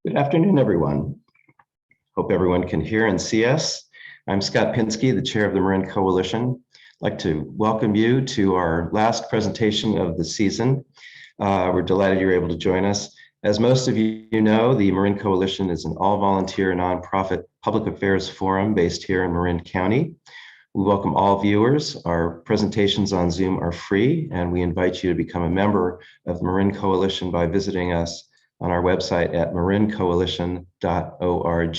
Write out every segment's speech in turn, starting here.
Good afternoon, everyone. Hope everyone can hear and see us. I'm Scott Pinsky, the chair of the Marin Coalition. I'd like to welcome you to our last presentation of the season. We're delighted you're able to join us. As most of you know, the Marin Coalition is an all-volunteer nonprofit public affairs forum based here in Marin County. We welcome all viewers. Our presentations on Zoom are free, and we invite you to become a member of the Marin Coalition by visiting us on our website at marincoalition.org.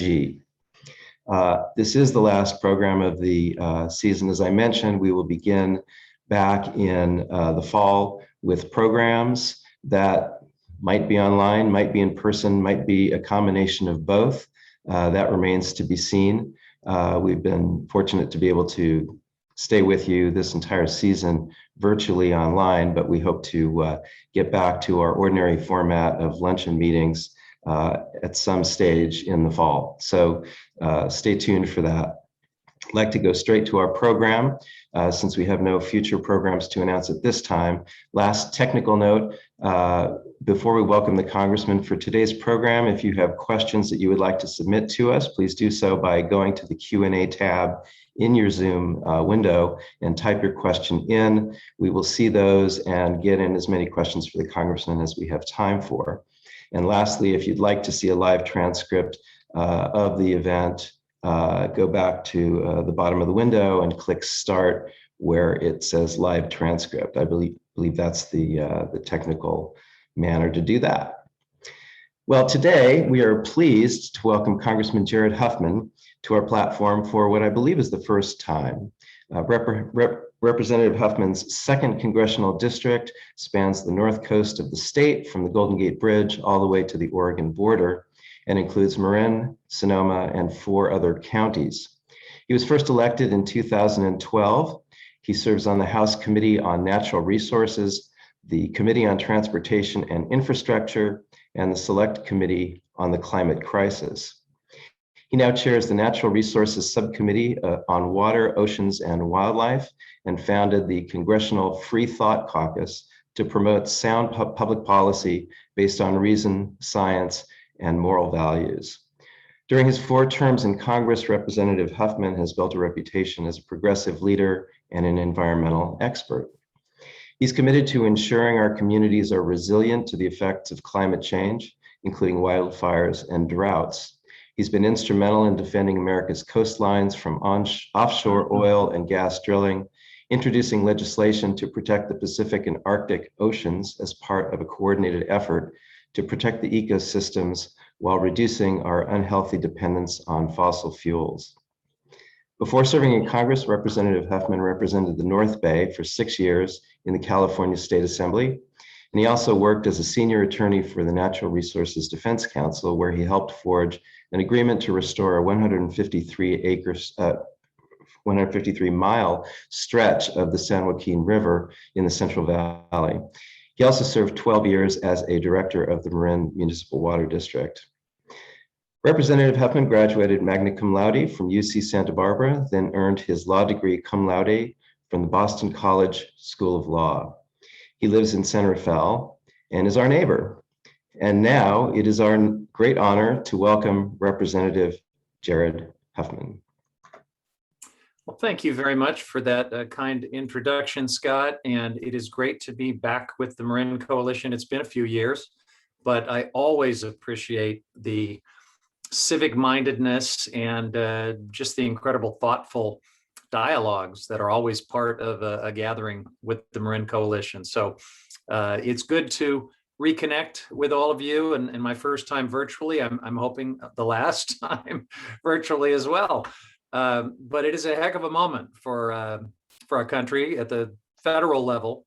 This is the last program of the season. As I mentioned, we will begin back in the fall with programs that might be online, might be in person, might be a combination of both. That remains to be seen. We've been fortunate to be able to stay with you this entire season virtually online, but we hope to get back to our ordinary format of luncheon meetings at some stage in the fall. So stay tuned for that. I'd like to go straight to our program since we have no future programs to announce at this time. Last technical note, before we welcome the Congressman for today's program, if you have questions that you would like to submit to us, please do so by going to the Q&A tab in your Zoom window and type your question in. We will see those and get in as many questions for the Congressman as we have time for. And lastly, if you'd like to see a live transcript of the event, go back to the bottom of the window and click Start where it says Live Transcript. I believe that's the technical manner to do that. Well, today we are pleased to welcome Congressman Jared Huffman to our platform for what I believe is the first time. Representative Huffman's 2nd congressional district spans the north coast of the state from the Golden Gate Bridge all the way to the Oregon border and includes Marin, Sonoma, and 4 other counties. He was first elected in 2012. He serves on the House Committee on Natural Resources, the Committee on Transportation and Infrastructure, and the Select Committee on the Climate Crisis. He now chairs the Natural Resources Subcommittee on Water, Oceans, and Wildlife, and founded the Congressional Free Thought Caucus to promote sound public policy based on reason, science, and moral values. During his 4 terms in Congress, Representative Huffman has built a reputation as a progressive leader and an environmental expert. He's committed to ensuring our communities are resilient to the effects of climate change, including wildfires and droughts. He's been instrumental in defending America's coastlines from offshore oil and gas drilling, introducing legislation to protect the Pacific and Arctic oceans as part of a coordinated effort to protect the ecosystems while reducing our unhealthy dependence on fossil fuels. Before serving in Congress, Representative Huffman represented the North Bay for 6 years in the California State Assembly, and he also worked as a senior attorney for the Natural Resources Defense Council, where he helped forge an agreement to restore a 153-mile stretch of the San Joaquin River in the Central Valley. He also served 12 years as a director of the Marin Municipal Water District. Representative Huffman graduated magna cum laude from UC Santa Barbara, then earned his law degree cum laude from the Boston College School of Law. He lives in San Rafael and is our neighbor. And now it is our great honor to welcome Representative Jared Huffman. Well, thank you very much for that kind introduction, Scott. And it is great to be back with the Marin Coalition. It's been a few years, but I always appreciate the civic mindedness and just the incredible thoughtful dialogues that are always part of a gathering with the Marin Coalition. So it's good to reconnect with all of you, and my first time virtually. I'm hoping the last time virtually as well. But it is a heck of a moment for our country at the federal level.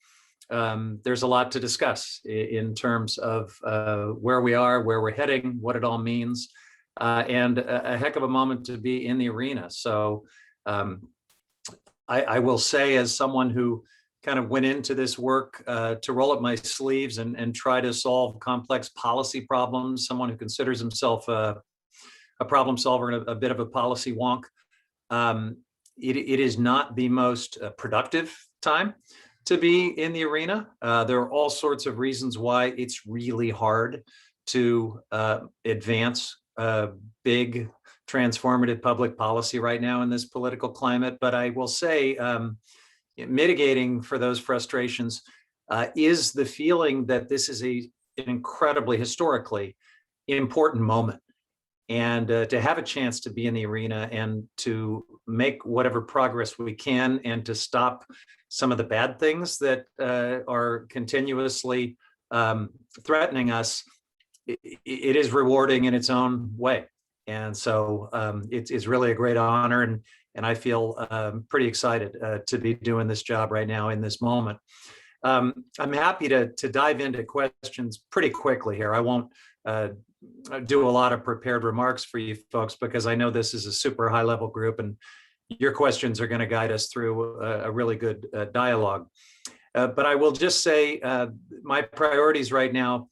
There's a lot to discuss in terms of where we are, where we're heading, what it all means, and a heck of a moment to be in the arena. So I will say, as someone who kind of went into this work to roll up my sleeves and try to solve complex policy problems, someone who considers himself a problem solver and a bit of a policy wonk, it is not the most productive time to be in the arena. There are all sorts of reasons why it's really hard to advance big transformative public policy right now in this political climate. But I will say, mitigating for those frustrations is the feeling that this is an incredibly historically important moment. And to have a chance to be in the arena and to make whatever progress we can and to stop some of the bad things that are continuously threatening us, it is rewarding in its own way. And so it's really a great honor. And I feel pretty excited to be doing this job right now in this moment. I'm happy to dive into questions pretty quickly here. I won't do a lot of prepared remarks for you folks because I know this is a super high level group and your questions are going to guide us through a really good dialogue. But I will just say my priorities right now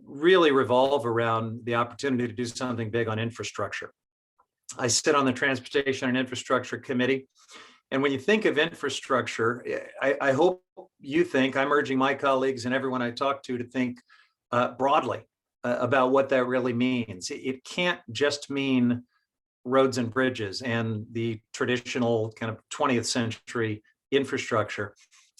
really revolve around the opportunity to do something big on infrastructure. I sit on the Transportation and Infrastructure Committee. And when you think of infrastructure, I hope you think, I'm urging my colleagues and everyone I talk to think broadly about what that really means. It can't just mean roads and bridges and the traditional kind of 20th century infrastructure.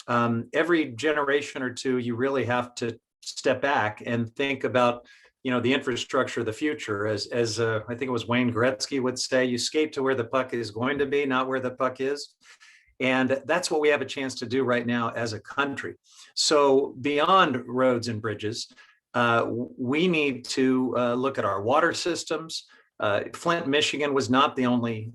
Every generation or two, you really have to step back and think about, the infrastructure of the future. As I think it was Wayne Gretzky would say, you skate to where the puck is going to be, not where the puck is. And that's what we have a chance to do right now as a country. So beyond roads and bridges, we need to look at our water systems. Flint, Michigan was not the only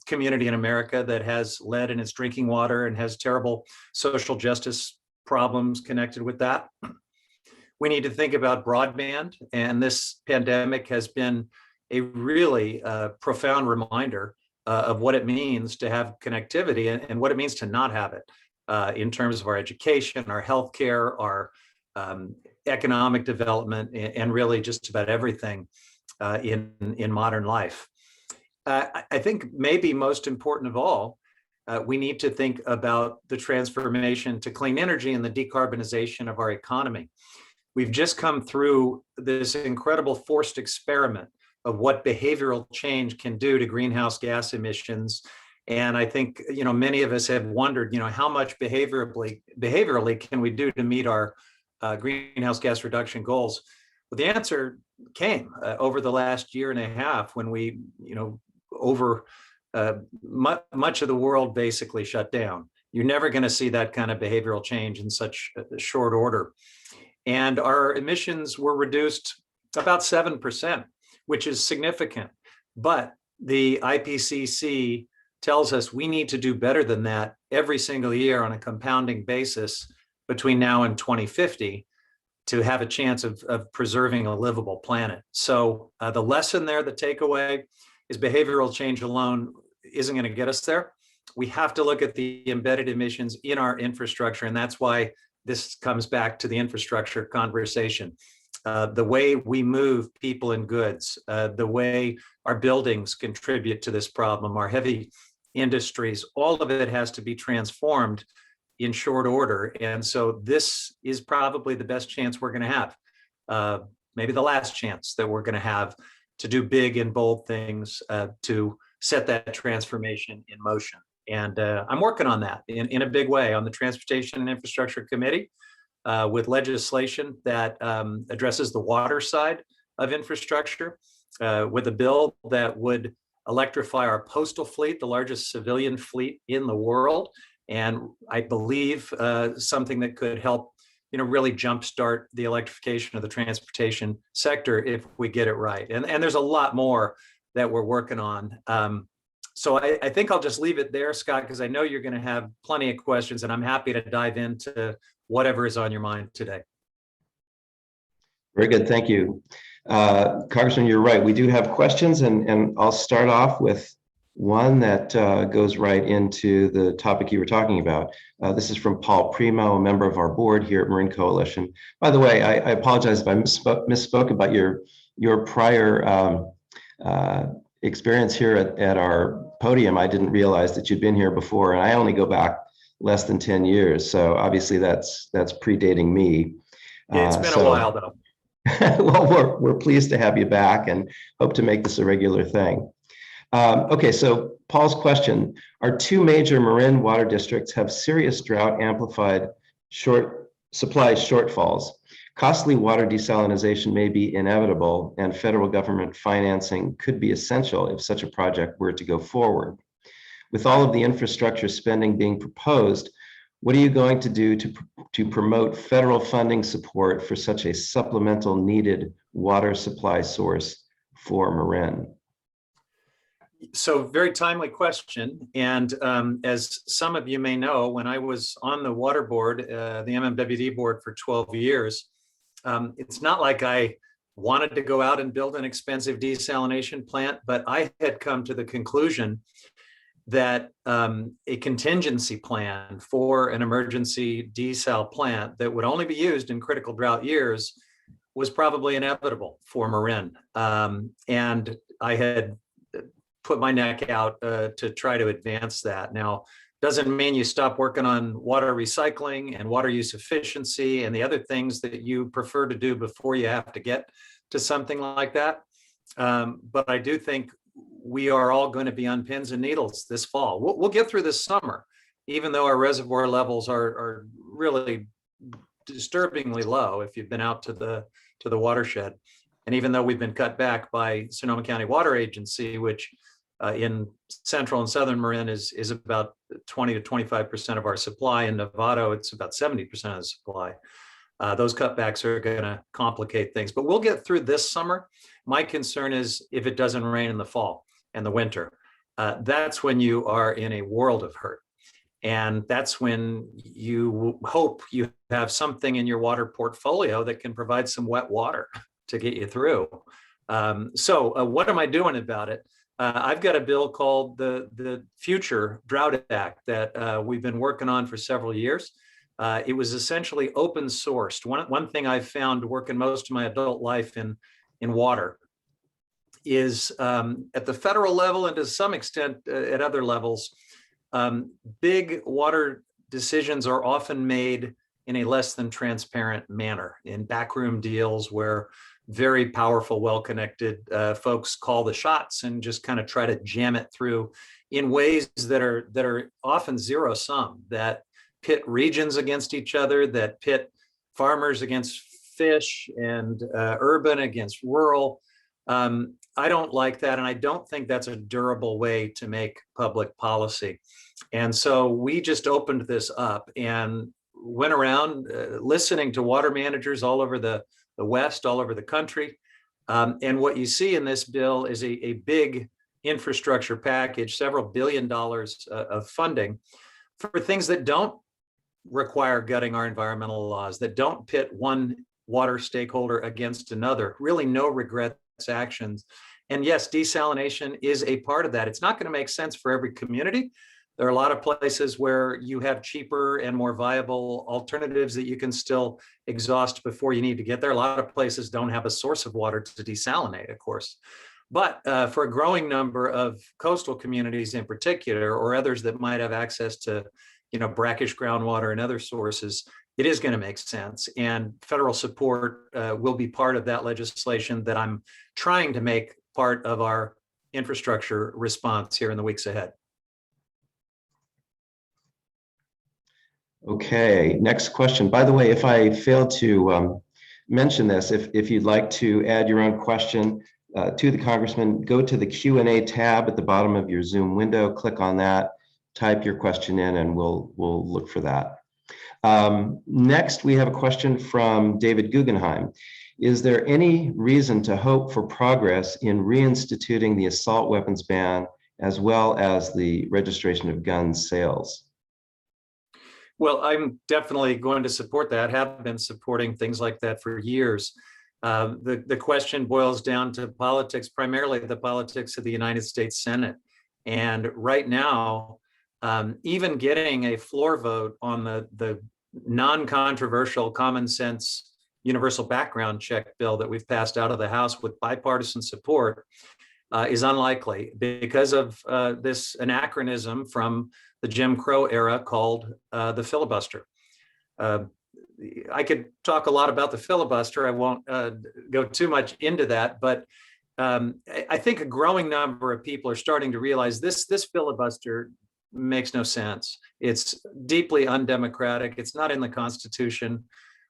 community in America that has lead in its drinking water and has terrible social justice problems connected with that. We need to think about broadband, and this pandemic has been a really profound reminder of what it means to have connectivity and what it means to not have it in terms of our education, our healthcare, our economic development, and really just about everything in modern life. I think maybe most important of all, we need to think about the transformation to clean energy and the decarbonization of our economy. We've just come through this incredible forced experiment of what behavioral change can do to greenhouse gas emissions. And I think, many of us have wondered, how much behaviorally can we do to meet our greenhouse gas reduction goals? Well, the answer came over the last year and a half when we, much of the world basically shut down. You're never going to see that kind of behavioral change in such a short order. And our emissions were reduced about 7%, which is significant. But the IPCC tells us we need to do better than that every single year on a compounding basis between now and 2050 to have a chance of preserving a livable planet. So the lesson there, the takeaway, is behavioral change alone isn't going to get us there. We have to look at the embedded emissions in our infrastructure, and that's why this comes back to the infrastructure conversation. The way we move people and goods, the way our buildings contribute to this problem, our heavy industries, all of it has to be transformed in short order. And so this is probably the best chance we're going to have, maybe the last chance that we're going to have to do big and bold things to set that transformation in motion. And I'm working on that in a big way on the Transportation and Infrastructure Committee with legislation that addresses the water side of infrastructure, with a bill that would electrify our postal fleet, the largest civilian fleet in the world. And I believe something that could help, really jumpstart the electrification of the transportation sector if we get it right. And there's a lot more that we're working on. So I think I'll just leave it there, Scott, because I know you're going to have plenty of questions, and I'm happy to dive into whatever is on your mind today. Very good, thank you. Congressman, you're right. We do have questions, and I'll start off with one that goes right into the topic you were talking about. This is from Paul Primo, a member of our board here at Marin Coalition. By the way, I apologize if I misspoke about your prior experience here at our podium. I didn't realize that you'd been here before, and I only go back less than 10 years. So obviously that's predating me. It's been a while though. Well, we're pleased to have you back and hope to make this a regular thing. Okay, so Paul's question, our two major Marin water districts have serious drought amplified supply shortfalls. Costly water desalination may be inevitable, and federal government financing could be essential if such a project were to go forward. With all of the infrastructure spending being proposed, what are you going to do to promote federal funding support for such a supplemental needed water supply source for Marin? So very timely question. And as some of you may know, when I was on the water board, the MMWD board for 12 years, it's not like I wanted to go out and build an expensive desalination plant, but I had come to the conclusion that a contingency plan for an emergency desal plant that would only be used in critical drought years was probably inevitable for Marin. And I had put my neck out to try to advance that. Now, doesn't mean you stop working on water recycling and water use efficiency and the other things that you prefer to do before you have to get to something like that. But I do think we are all going to be on pins and needles this fall. We'll get through this summer, even though our reservoir levels are really disturbingly low if you've been out to the watershed. And even though we've been cut back by Sonoma County Water Agency, which in central and southern Marin is about 20 to 25% of our supply. In Novato, it's about 70% of the supply. Those cutbacks are going to complicate things, but we'll get through this summer. My concern is if it doesn't rain in the fall and the winter, that's when you are in a world of hurt. And that's when you hope you have something in your water portfolio that can provide some wet water to get you through. So what am I doing about it? I've got a bill called the Future Drought Act that we've been working on for several years. It was essentially open sourced. One thing I've found working most of my adult life in water is at the federal level and to some extent at other levels, big water decisions are often made in a less than transparent manner in backroom deals where very powerful, well-connected folks call the shots and just kind of try to jam it through in ways that are often zero sum, that pit regions against each other, that pit farmers against fish and urban against rural. I don't like that, and I don't think that's a durable way to make public policy. And so we just opened this up and went around listening to water managers all over the West, all over the country. And what you see in this bill is a big infrastructure package, several $1 billion of funding for things that don't require gutting our environmental laws, that don't pit one water stakeholder against another, really no regrets actions. And yes, desalination is a part of that. It's not going to make sense for every community. There are a lot of places where you have cheaper and more viable alternatives that you can still exhaust before you need to get there. A lot of places don't have a source of water to desalinate, of course. But for a growing number of coastal communities in particular, or others that might have access to, brackish groundwater and other sources, it is going to make sense. And federal support will be part of that legislation that I'm trying to make part of our infrastructure response here in the weeks ahead. Okay, next question. By the way, if I failed to mention this, if you'd like to add your own question to the Congressman, go to the Q&A tab at the bottom of your Zoom window, click on that, type your question in, and we'll look for that. Next, we have a question from David Guggenheim. Is there any reason to hope for progress in reinstituting the assault weapons ban as well as the registration of gun sales? Well, I'm definitely going to support that, have been supporting things like that for years. The question boils down to politics, primarily the politics of the United States Senate. And right now, even getting a floor vote on the non-controversial common sense universal background check bill that we've passed out of the House with bipartisan support is unlikely because of this anachronism from the Jim Crow era called the filibuster. I could talk a lot about the filibuster. I won't go too much into that, but I think a growing number of people are starting to realize this filibuster makes no sense. It's deeply undemocratic. It's not in the Constitution.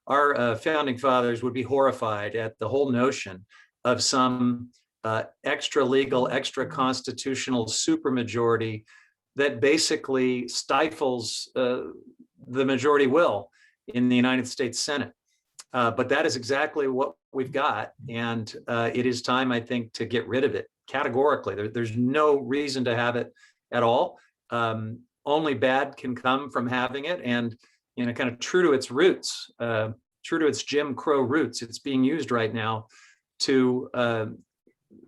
Our founding fathers would be horrified at the whole notion of some extra legal, extra constitutional supermajority that basically stifles the majority will in the United States Senate. But that is exactly what we've got. And it is time, I think, to get rid of it categorically. There's no reason to have it at all. Only bad can come from having it. And, kind of true to its roots, true to its Jim Crow roots, it's being used right now to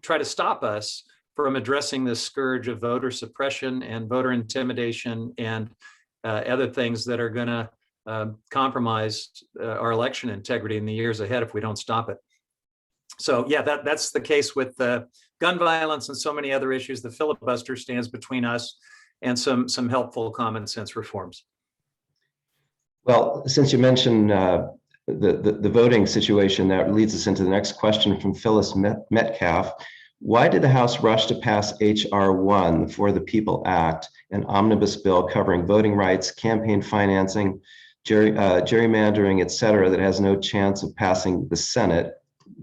try to stop us from addressing this scourge of voter suppression and voter intimidation and other things that are going to compromise our election integrity in the years ahead if we don't stop it. So yeah, that's the case with gun violence and so many other issues. The filibuster stands between us and some helpful common sense reforms. Well, since you mentioned the voting situation, that leads us into the next question from Phyllis Metcalf. Why did the House rush to pass H.R. 1, the For the People Act, an omnibus bill covering voting rights, campaign financing, gerrymandering, et cetera, that has no chance of passing the Senate?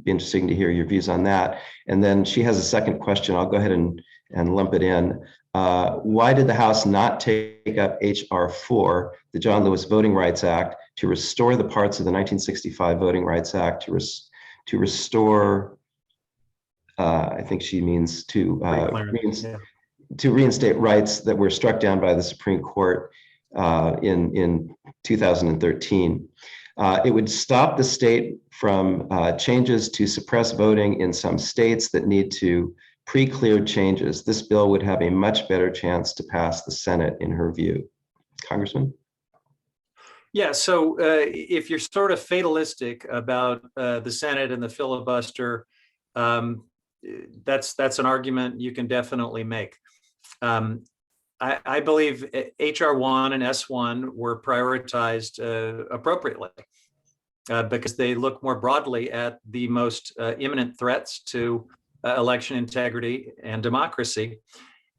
Be interesting to hear your views on that. And then she has a second question. I'll go ahead and lump it in. Why did the House not take up H.R. 4, the John Lewis Voting Rights Act, to restore the parts of the 1965 Voting Rights Act to restore, I think she means to reinstate rights that were struck down by the Supreme Court in 2013. It would stop the state from changes to suppress voting in some states that need to pre-cleared changes. This bill would have a much better chance to pass the Senate, in her view. Congressman? Yeah, so if you're sort of fatalistic about the Senate and the filibuster, that's an argument you can definitely make. I believe H.R. 1 and S1 were prioritized appropriately because they look more broadly at the most imminent threats to election integrity and democracy.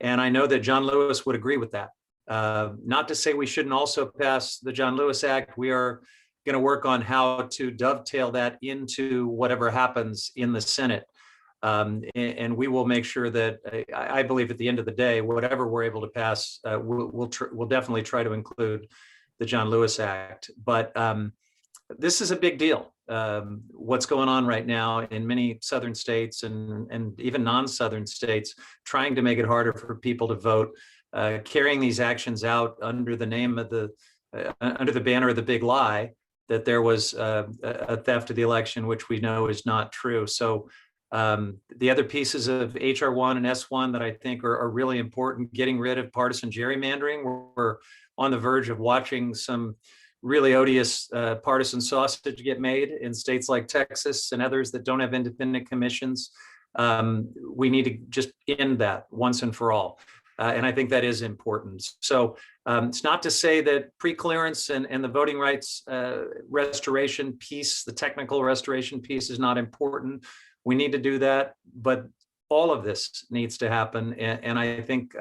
And I know that John Lewis would agree with that. Not to say we shouldn't also pass the John Lewis Act. We are going to work on how to dovetail that into whatever happens in the Senate. And we will make sure that I believe at the end of the day, whatever we're able to pass, we'll definitely try to include the John Lewis Act. But this is a big deal. What's going on right now in many southern states and even non-southern states, trying to make it harder for people to vote, carrying these actions out under the name of under the banner of the big lie that there was a theft of the election, which we know is not true. So the other pieces of H.R. 1 and S1 that I think are really important, getting rid of partisan gerrymandering. We're on the verge of watching some really odious partisan sausage get made in states like Texas and others that don't have independent commissions. We need to just end that once and for all. And I think that is important. So it's not to say that pre-clearance and the voting rights restoration piece, the technical restoration piece is not important. We need to do that, but all of this needs to happen. And I think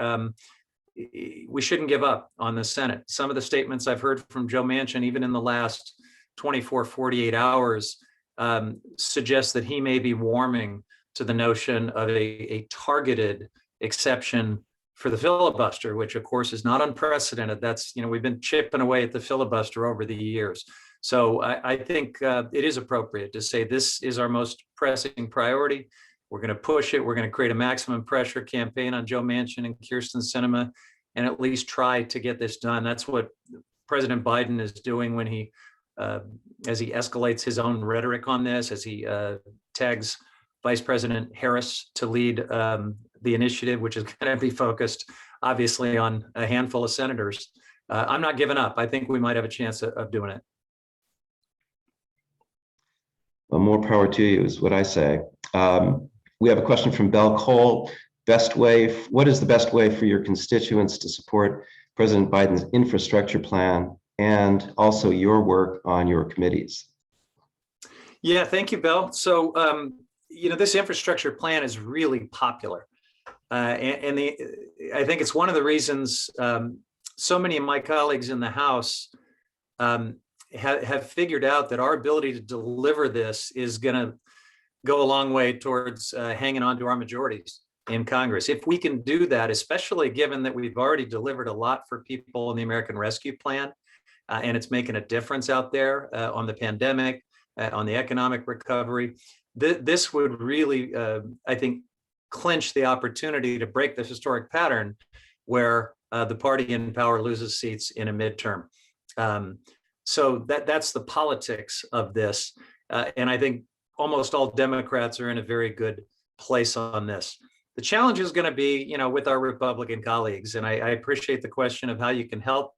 we shouldn't give up on the Senate. Some of the statements I've heard from Joe Manchin, even in the last 24, 48 hours, suggest that he may be warming to the notion of a targeted exception for the filibuster, which of course is not unprecedented. That's, we've been chipping away at the filibuster over the years. So I think it is appropriate to say this is our most pressing priority. We're going to push it. We're going to create a maximum pressure campaign on Joe Manchin and Kyrsten Sinema and at least try to get this done. That's what President Biden is doing when he, as he escalates his own rhetoric on this, as he tags Vice President Harris to lead the initiative, which is going to be focused obviously on a handful of senators. I'm not giving up. I think we might have a chance of doing it. Well, more power to you is what I say. We have a question from Bell Cole. What is the best way for your constituents to support President Biden's infrastructure plan and also your work on your committees. Yeah, thank you, Bill. So, this infrastructure plan is really popular. I think it's one of the reasons so many of my colleagues in the House have figured out that our ability to deliver this is going to go a long way towards hanging on to our majorities in Congress. If we can do that, especially given that we've already delivered a lot for people in the American Rescue Plan, and it's making a difference out there on the pandemic, on the economic recovery, this would really, I think, clinch the opportunity to break the historic pattern where the party in power loses seats in a midterm. So that's the politics of this. And I think almost all Democrats are in a very good place on this. The challenge is going to be, with our Republican colleagues, and I appreciate the question of how you can help,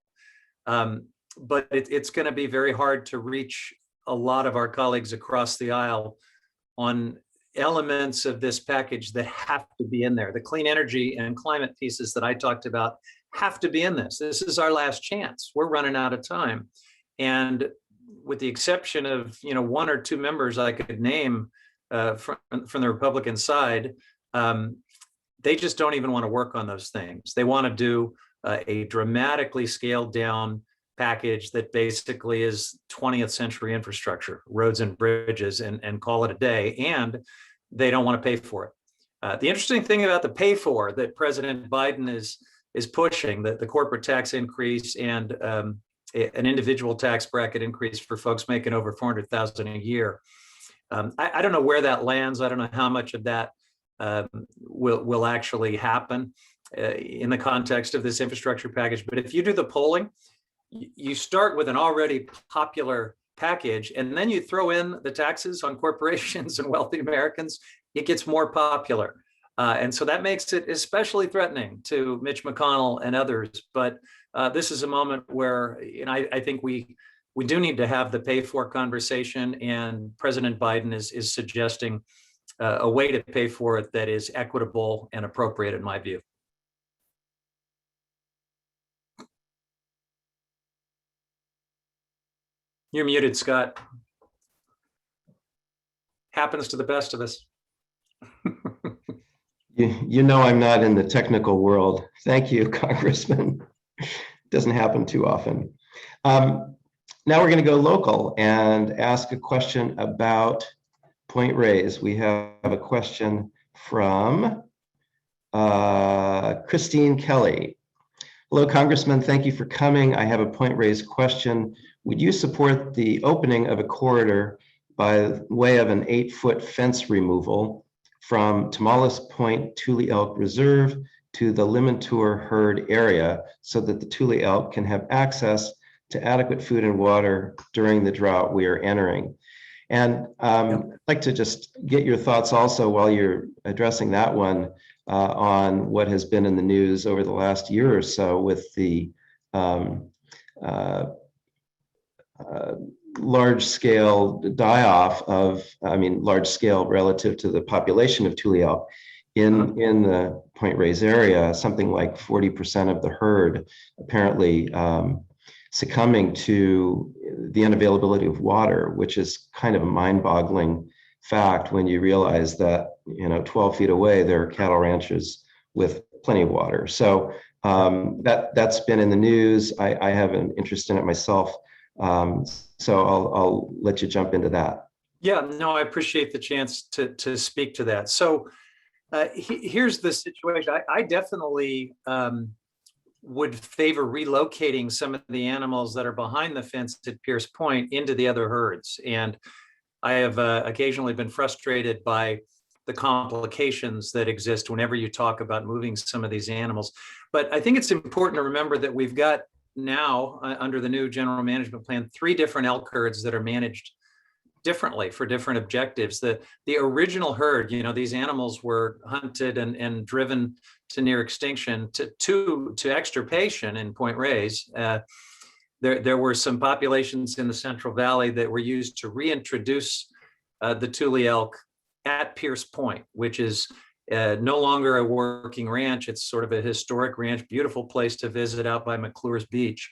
but it's going to be very hard to reach a lot of our colleagues across the aisle on elements of this package that have to be in there. The clean energy and climate pieces that I talked about have to be in this. This is our last chance. We're running out of time. And with the exception of, one or two members I could name from the Republican side, they just don't even want to work on those things. They want to do a dramatically scaled down package that basically is 20th century infrastructure, roads and bridges, and call it a day. And they don't want to pay for it. The interesting thing about the pay for that President Biden is pushing, the corporate tax increase and an individual tax bracket increase for folks making over $400,000 a year. I don't know where that lands. I don't know how much of that will actually happen in the context of this infrastructure package. But if you do the polling, you start with an already popular package, and then you throw in the taxes on corporations and wealthy Americans, it gets more popular. And so that makes it especially threatening to Mitch McConnell and others. But this is a moment where I think we do need to have the pay for conversation, and President Biden is suggesting a way to pay for it that is equitable and appropriate, in my view. You're muted, Scott. Happens to the best of us. I'm not in the technical world. Thank you, Congressman. Doesn't happen too often. Now we're going to go local and ask a question about Point Reyes. We have a question from Christine Kelly. Hello, Congressman. Thank you for coming. I have a Point Reyes question. Would you support the opening of a corridor by way of an 8-foot fence removal from Tomales Point Tule Elk Reserve to the Limantour herd area so that the Tule elk can have access to adequate food and water during the drought we are entering? And I'd like to just get your thoughts also while you're addressing that one on what has been in the news over the last year or so with the large-scale die-off of, large-scale relative to the population of Tule elk in the Point Reyes area, something like 40% of the herd apparently succumbing to the unavailability of water, which is kind of a mind-boggling fact when you realize that 12 feet away there are cattle ranches with plenty of water. So that's been in the news. I have an interest in it myself. So I'll let you jump into that. Yeah, no, I appreciate the chance to speak to that. So here's the situation. I definitely would favor relocating some of the animals that are behind the fence at Pierce Point into the other herds. And I have occasionally been frustrated by the complications that exist whenever you talk about moving some of these animals. But I think it's important to remember that we've got now, under the new general management plan, 3 different elk herds that are managed differently for different objectives. The original herd, these animals were hunted and driven to near extinction to extirpation in Point Reyes. There were some populations in the Central Valley that were used to reintroduce the Tule elk at Pierce Point, which is no longer a working ranch. It's sort of a historic ranch, beautiful place to visit out by McClure's Beach.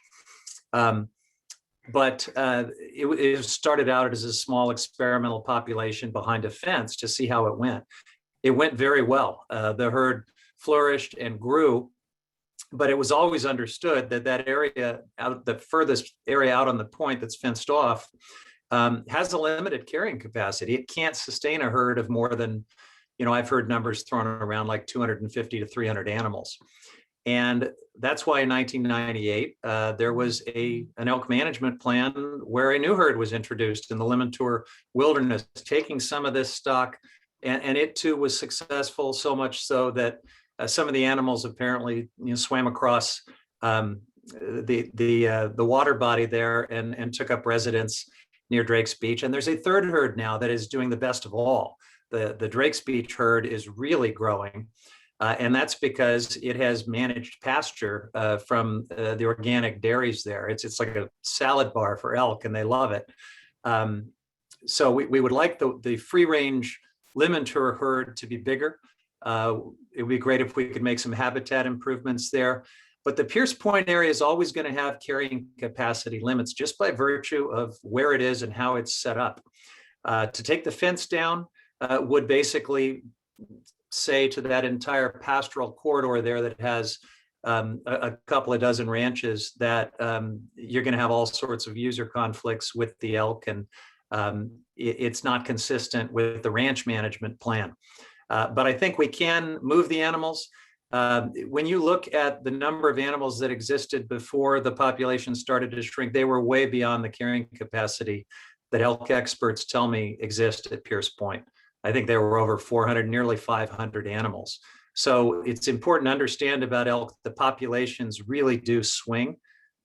But it started out as a small experimental population behind a fence to see how it went. It went very well. The herd flourished and grew, but it was always understood that that area, the furthest area out on the point that's fenced off, has a limited carrying capacity. It can't sustain a herd of more than, I've heard numbers thrown around like 250 to 300 animals. And that's why in 1998, there was an elk management plan where a new herd was introduced in the Limmentor Wilderness, taking some of this stock, and it too was successful, so much so that some of the animals apparently swam across the water body there and took up residence near Drake's Beach. And there's a third herd now that is doing the best of all. The Drake's Beach herd is really growing. And that's because it has managed pasture from the organic dairies there. It's like a salad bar for elk, and they love it. So we would like the free range Limmentor herd to be bigger. It would be great if we could make some habitat improvements there. But the Pierce Point area is always going to have carrying capacity limits just by virtue of where it is and how it's set up. To take the fence down would basically say to that entire pastoral corridor there that has a couple of dozen ranches that you're going to have all sorts of user conflicts with the elk, and it's not consistent with the ranch management plan. But I think we can move the animals. When you look at the number of animals that existed before the population started to shrink, they were way beyond the carrying capacity that elk experts tell me exist at Pierce Point. I think there were over 400, nearly 500 animals. So it's important to understand about elk. The populations really do swing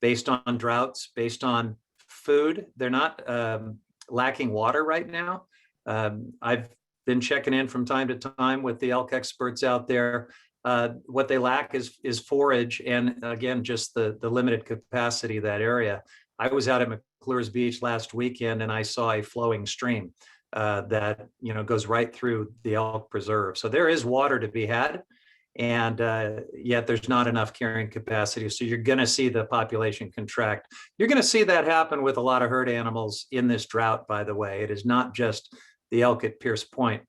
based on droughts, based on food. They're not lacking water right now. I've been checking in from time to time with the elk experts out there. What they lack is forage, and again, just the limited capacity of that area. I was out at McClure's Beach last weekend, and I saw a flowing stream that goes right through the elk preserve. So there is water to be had, and yet there's not enough carrying capacity. So you're going to see the population contract. You're going to see that happen with a lot of herd animals in this drought, by the way. It is not just the elk at Pierce Point.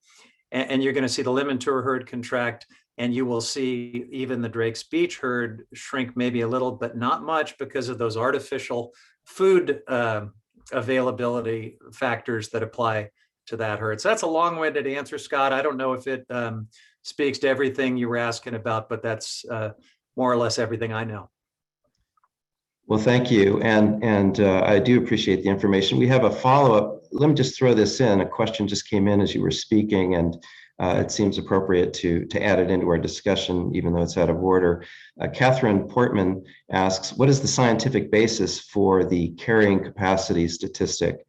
And you're going to see the Limmentor herd contract, and you will see even the Drake's Beach herd shrink maybe a little, but not much, because of those artificial food availability factors that apply to that herd. So that's a long-winded answer, Scott. I don't know if it speaks to everything you were asking about, but that's more or less everything I know. Well, thank you. And I do appreciate the information. We have a follow-up. Let me just throw this in. A question just came in as you were speaking, and it seems appropriate to add it into our discussion, even though it's out of order. Catherine Portman asks, what is the scientific basis for the carrying capacity statistic?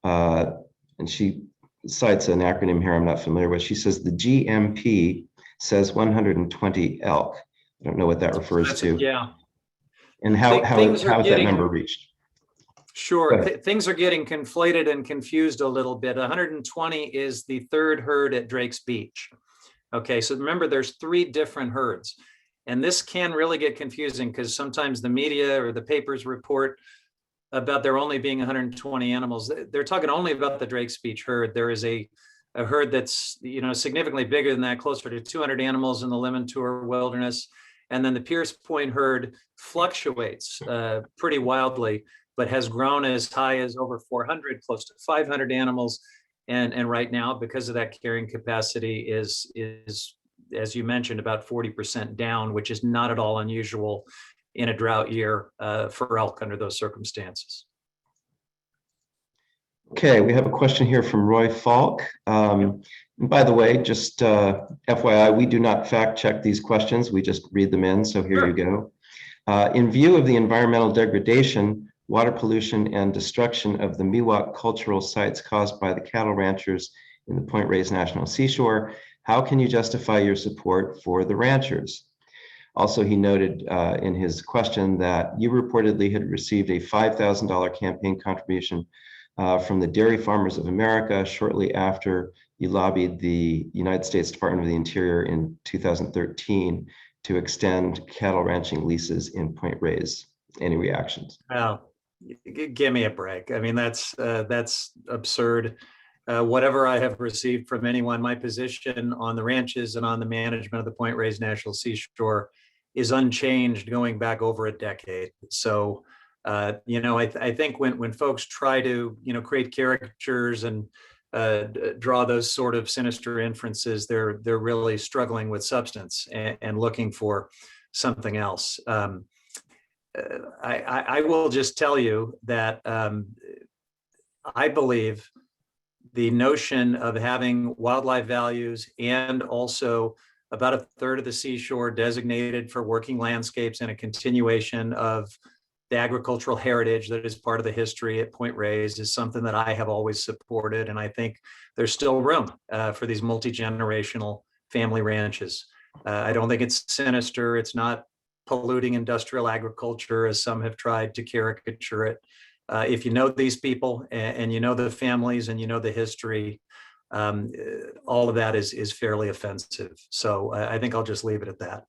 And she cites an acronym here I'm not familiar with. She says the GMP says 120 elk. I don't know what that refers to. Yeah. And how is that number reached? Sure. Things are getting conflated and confused a little bit. 120 is the third herd at Drake's Beach. Okay, so remember, there's 3 different herds. And this can really get confusing because sometimes the media or the papers report about there only being 120 animals. They're talking only about the Drake's Beach herd. There is a herd that's significantly bigger than that, closer to 200 animals in the Limmentor Wilderness. And then the Pierce Point herd fluctuates pretty wildly, but has grown as high as over 400, close to 500 animals. And right now, because of that carrying capacity, is as you mentioned, about 40% down, which is not at all unusual in a drought year for elk under those circumstances. Okay, we have a question here from Roy Falk. And by the way, just FYI, we do not fact check these questions. We just read them in, so here you go. In view of the environmental degradation, water pollution, and destruction of the Miwok cultural sites caused by the cattle ranchers in the Point Reyes National Seashore, how can you justify your support for the ranchers? Also, he noted in his question that you reportedly had received a $5,000 campaign contribution from the Dairy Farmers of America shortly after you lobbied the United States Department of the Interior in 2013 to extend cattle ranching leases in Point Reyes. Any reactions? Wow. Give me a break. I mean, that's absurd. Whatever I have received from anyone, my position on the ranches and on the management of the Point Reyes National Seashore is unchanged going back over a decade. So, I think when folks try to, create caricatures and draw those sort of sinister inferences, they're really struggling with substance and looking for something else. I will just tell you that I believe the notion of having wildlife values and also about a third of the seashore designated for working landscapes and a continuation of the agricultural heritage that is part of the history at Point Reyes is something that I have always supported. And I think there's still room for these multi-generational family ranches. I don't think it's sinister. It's not polluting industrial agriculture as some have tried to caricature it. If you know these people and you know the families and you know the history, all of that is fairly offensive. So I think I'll just leave it at that.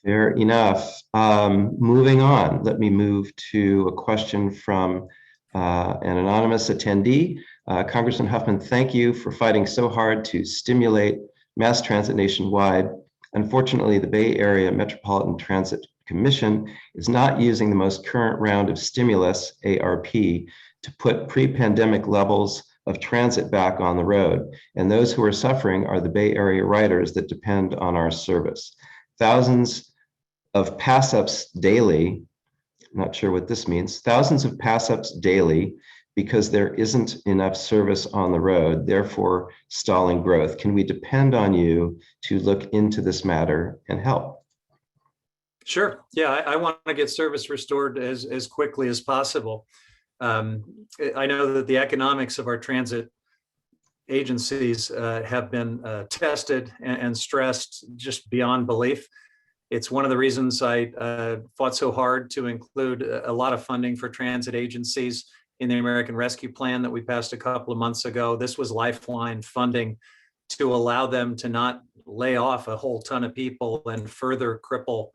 Fair enough. Moving on, let me move to a question from an anonymous attendee. Congressman Huffman, thank you for fighting so hard to stimulate mass transit nationwide. Unfortunately, the Bay Area Metropolitan Transit Commission is not using the most current round of stimulus, ARP, to put pre-pandemic levels of transit back on the road. And those who are suffering are the Bay Area riders that depend on our service. Thousands of pass-ups daily, I'm not sure what this means, thousands of pass-ups daily because there isn't enough service on the road, therefore stalling growth. Can we depend on you to look into this matter and help? Sure. Yeah, I want to get service restored as quickly as possible. I know that the economics of our transit agencies have been tested and stressed just beyond belief. It's one of the reasons I fought so hard to include a lot of funding for transit agencies in the American Rescue Plan that we passed a couple of months ago. This was lifeline funding to allow them to not lay off a whole ton of people and further cripple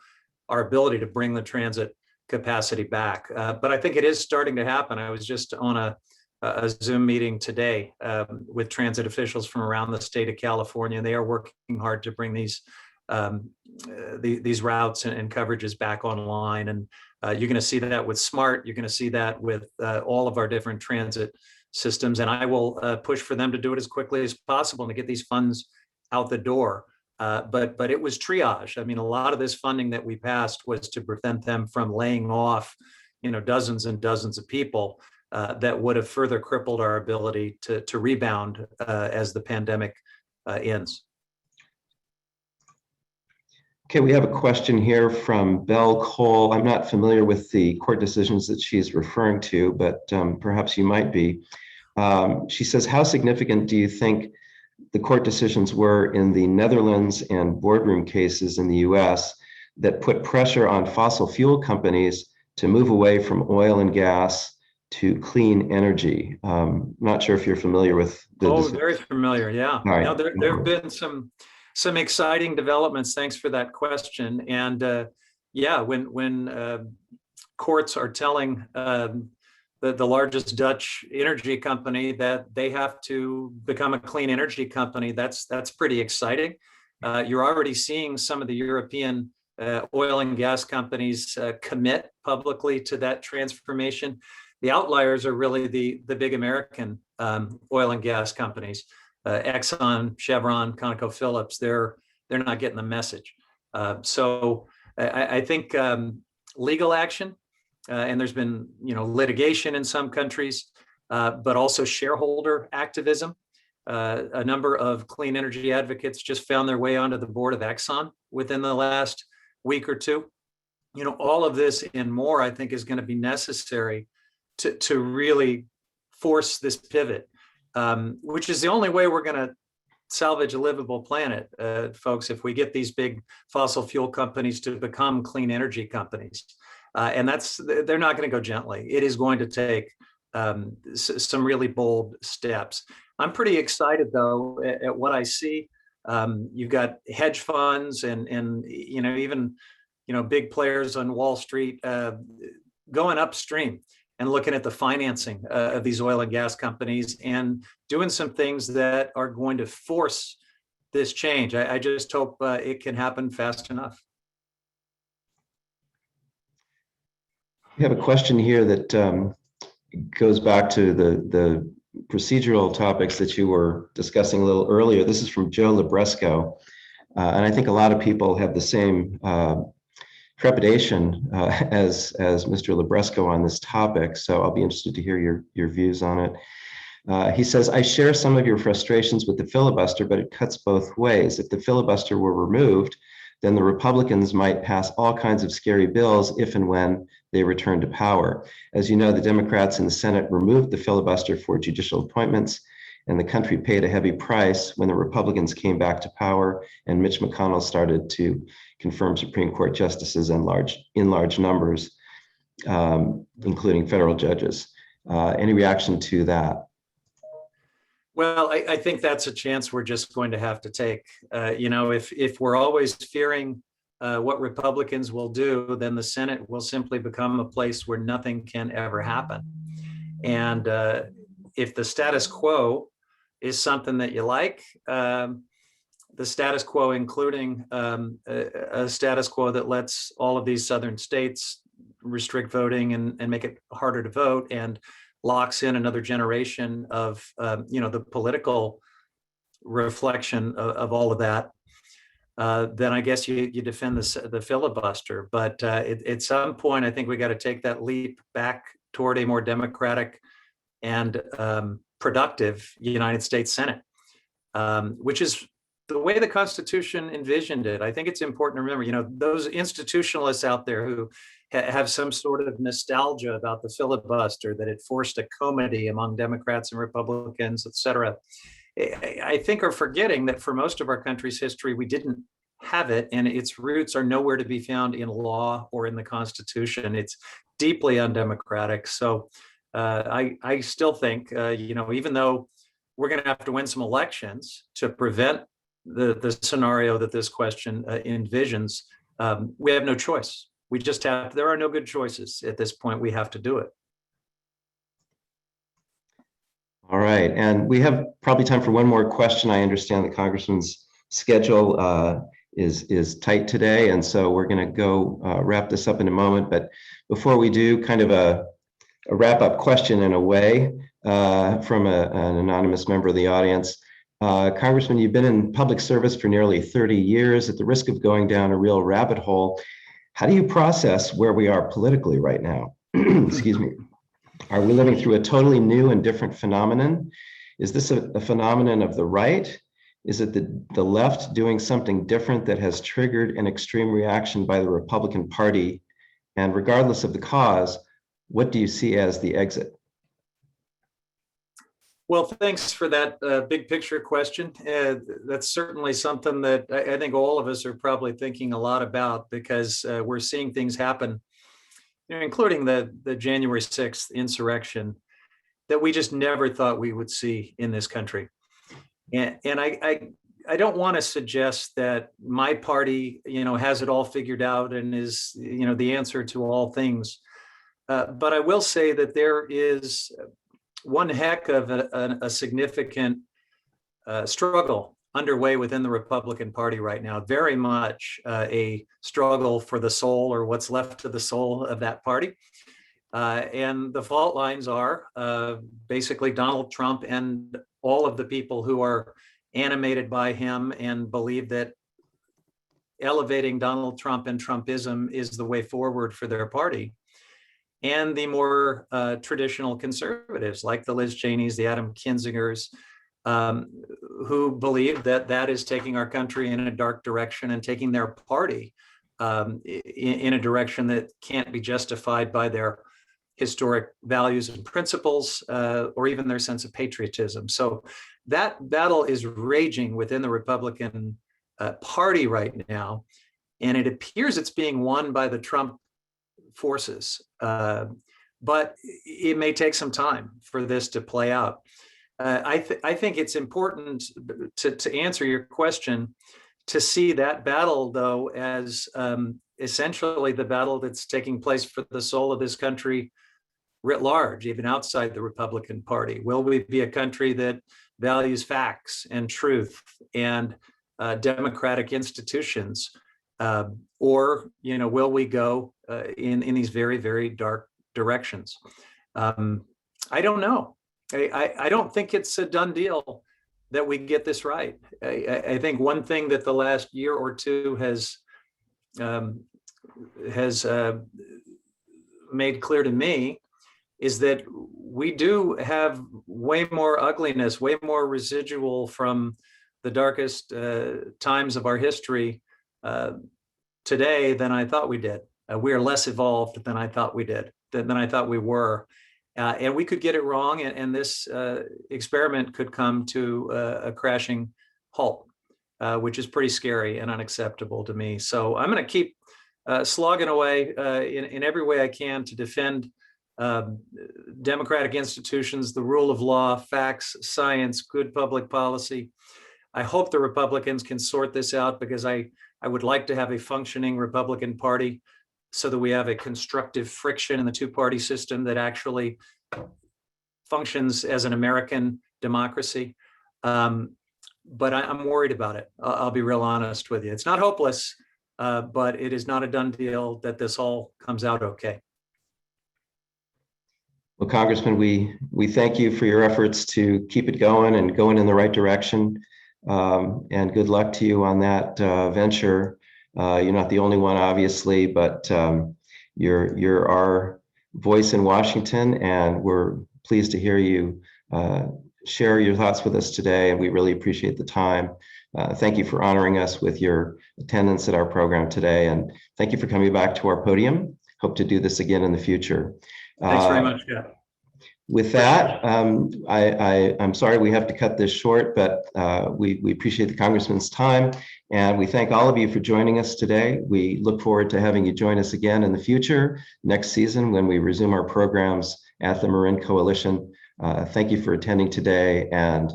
our ability to bring the transit capacity back. But I think it is starting to happen. I was just on a Zoom meeting today with transit officials from around the state of California, and they are working hard to bring these routes and coverages back online. And you're going to see that with SMART. You're going to see that with all of our different transit systems. And I will push for them to do it as quickly as possible and to get these funds out the door. But it was triage. I mean, a lot of this funding that we passed was to prevent them from laying off, dozens and dozens of people that would have further crippled our ability to rebound as the pandemic ends. Okay, we have a question here from Belle Cole. I'm not familiar with the court decisions that she's referring to, but perhaps you might be. She says, how significant do you think the court decisions were in the Netherlands and Boardroom cases in the US that put pressure on fossil fuel companies to move away from oil and gas to clean energy? Not sure if you're familiar with the decisions. Very familiar, yeah. Right. Now, there have been some exciting developments. Thanks for that question. And when courts are telling the largest Dutch energy company that they have to become a clean energy company, that's pretty exciting. You're already seeing some of the European oil and gas companies commit publicly to that transformation. The outliers are really the big American oil and gas companies. Exxon, Chevron, ConocoPhillips, they're not getting the message. So I think legal action, and there's been litigation in some countries, but also shareholder activism. A number of clean energy advocates just found their way onto the board of Exxon within the last week or two. All of this and more, I think, is going to be necessary to really force this pivot. Which is the only way we're going to salvage a livable planet, folks, if we get these big fossil fuel companies to become clean energy companies. And they're not going to go gently. It is going to take some really bold steps. I'm pretty excited, though, at what I see. You've got hedge funds and even big players on Wall Street going upstream and looking at the financing of these oil and gas companies and doing some things that are going to force this change. I just hope it can happen fast enough. We have a question here that goes back to the procedural topics that you were discussing a little earlier. This is from Joe Libresco. And I think a lot of people have the same trepidation as Mr. Libresco on this topic. So I'll be interested to hear your views on it. He says, I share some of your frustrations with the filibuster, but it cuts both ways. If the filibuster were removed, then the Republicans might pass all kinds of scary bills if and when they return to power. As you know, the Democrats in the Senate removed the filibuster for judicial appointments, and the country paid a heavy price when the Republicans came back to power and Mitch McConnell started to confirm Supreme Court justices in large numbers, including federal judges. Any reaction to that? Well, I think that's a chance we're just going to have to take. If we're always fearing what Republicans will do, then the Senate will simply become a place where nothing can ever happen. And if the status quo is something that you like, the status quo, including a status quo that lets all of these southern states restrict voting and make it harder to vote and locks in another generation of the political reflection of all of that, then I guess you defend the filibuster. But at some point, I think we got to take that leap back toward a more democratic and productive United States Senate, which is the way the Constitution envisioned it. I think it's important to remember, those institutionalists out there who have some sort of nostalgia about the filibuster, that it forced a comity among Democrats and Republicans, et cetera, I think are forgetting that for most of our country's history, we didn't have it, and its roots are nowhere to be found in law or in the Constitution. It's deeply undemocratic. So I still think, even though we're going to have to win some elections to prevent the scenario that this question envisions, we have no choice. There are no good choices at this point. We have to do it. All right, and we have probably time for one more question. I understand the Congressman's schedule is tight today, and so we're going to go wrap this up in a moment. But before we do, kind of a wrap-up question in a way from an anonymous member of the audience. Congressman, you've been in public service for nearly 30 years. At the risk of going down a real rabbit hole, how do you process where we are politically right now? Excuse me. Are we living through a totally new and different phenomenon? Is this a phenomenon of the right? Is it the left doing something different that has triggered an extreme reaction by the Republican Party? And regardless of the cause, what do you see as the exit? Well, thanks for that big picture question. That's certainly something that I think all of us are probably thinking a lot about, because we're seeing things happen, including the January 6th insurrection, that we just never thought we would see in this country. And I don't want to suggest that my party, has it all figured out and is, the answer to all things. But I will say that there is one heck of a significant struggle underway within the Republican Party right now, very much a struggle for the soul, or what's left of the soul of that party. And the fault lines are basically Donald Trump and all of the people who are animated by him and believe that elevating Donald Trump and Trumpism is the way forward for their party. And the more traditional conservatives, like the Liz Cheneys, the Adam Kinzingers, who believe that is taking our country in a dark direction and taking their party in a direction that can't be justified by their historic values and principles, or even their sense of patriotism. So that battle is raging within the Republican Party right now, and it appears it's being won by the Trump forces. But it may take some time for this to play out. I think it's important to answer your question, to see that battle, though, as essentially the battle that's taking place for the soul of this country writ large, even outside the Republican Party. Will we be a country that values facts and truth and democratic institutions? Or, will we go in these very, very dark directions? I don't know. I don't think it's a done deal that we get this right. I think one thing that the last year or two has made clear to me is that we do have way more ugliness, way more residual from the darkest times of our history today than I thought we did. We are less evolved than I thought we did, than I thought we were. And we could get it wrong, and this experiment could come to a crashing halt, which is pretty scary and unacceptable to me. So I'm going to keep slogging away in every way I can to defend democratic institutions, the rule of law, facts, science, good public policy. I hope the Republicans can sort this out, because I would like to have a functioning Republican Party so that we have a constructive friction in the two-party system that actually functions as an American democracy. But I'm worried about it. I'll be real honest with you. It's not hopeless, but it is not a done deal that this all comes out okay. Well, Congressman, we thank you for your efforts to keep it going and going in the right direction. And good luck to you on that venture. You're not the only one, obviously, but you're our voice in Washington, and we're pleased to hear you share your thoughts with us today, and we really appreciate the time. Thank you for honoring us with your attendance at our program today, and thank you for coming back to our podium. Hope to do this again in the future. Thanks very much, yeah. With that, I'm sorry we have to cut this short, but we appreciate the Congressman's time, and we thank all of you for joining us today. We look forward to having you join us again in the future, next season, when we resume our programs at the Marin Coalition. Thank you for attending today, and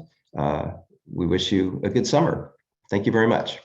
we wish you a good summer. Thank you very much.